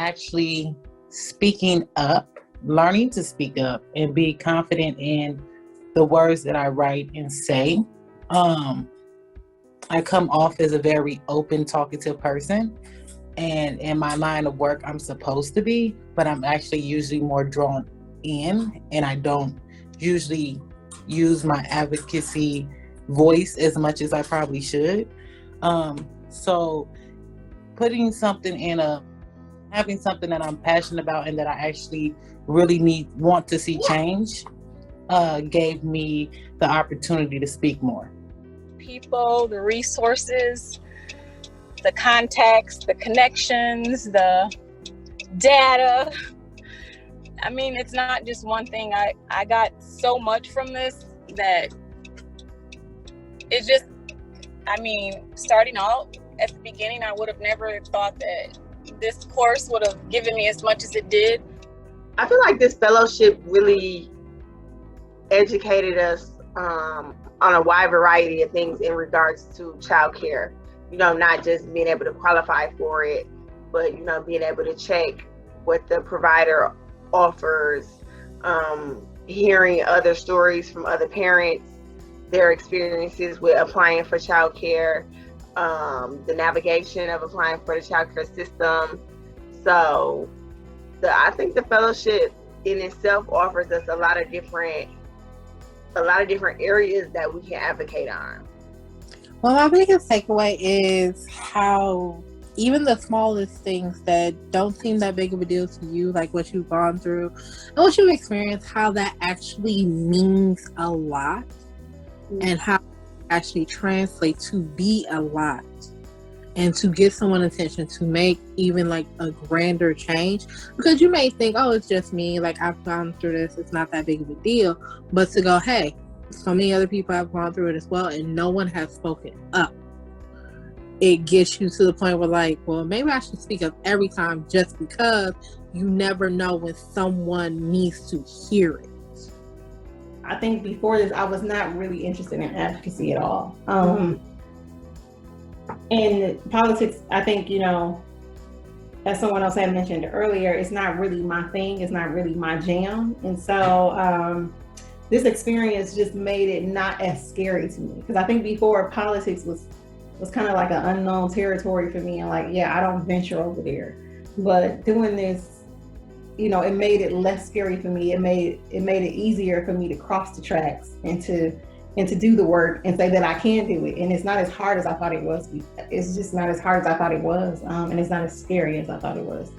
actually speaking up, learning to speak up and be confident in the words that I write and say. I come off as a very open, talkative person. And in my line of work, I'm supposed to be, but I'm actually usually more drawn in, and I don't usually use my advocacy voice as much as I probably should. So putting something having something that I'm passionate about and that I actually really want to see change, gave me the opportunity to speak more. People, the resources, the contacts, the connections, the data. I mean, it's not just one thing. I got so much from this that it's just, I mean, starting out at the beginning, I would have never thought that this course would have given me as much as it did. I feel like this fellowship really educated us on a wide variety of things in regards to childcare. You know, not just being able to qualify for it, but, you know, being able to check what the provider offers, hearing other stories from other parents, their experiences with applying for childcare, the navigation of applying for the childcare system. So I think the fellowship in itself offers us a lot of different areas that we can advocate on. Well, my biggest takeaway is how even the smallest things that don't seem that big of a deal to you, like what you've gone through and what you've experienced, how that actually means a lot, and how it actually translates to be a lot, and to get someone's attention to make even like a grander change. Because you may think, oh, it's just me, like I've gone through this, it's not that big of a deal. But to go, hey, so many other people have gone through it as well, and no one has spoken up. It gets you to the point where, like, well, maybe I should speak up every time, just because you never know when someone needs to hear it. I think before this, I was not really interested in advocacy at all. In politics, I think, you know, as someone else had mentioned earlier, it's not really my thing. It's not really my jam. And so this experience just made it not as scary to me. Because I think before, politics was kind of like an unknown territory for me. And like, yeah, I don't venture over there. But doing this, you know, it made it less scary for me. It made it easier for me to cross the tracks and to do the work and say that I can do it. And it's not as hard as I thought it was. It's just not as hard as I thought it was. And it's not as scary as I thought it was.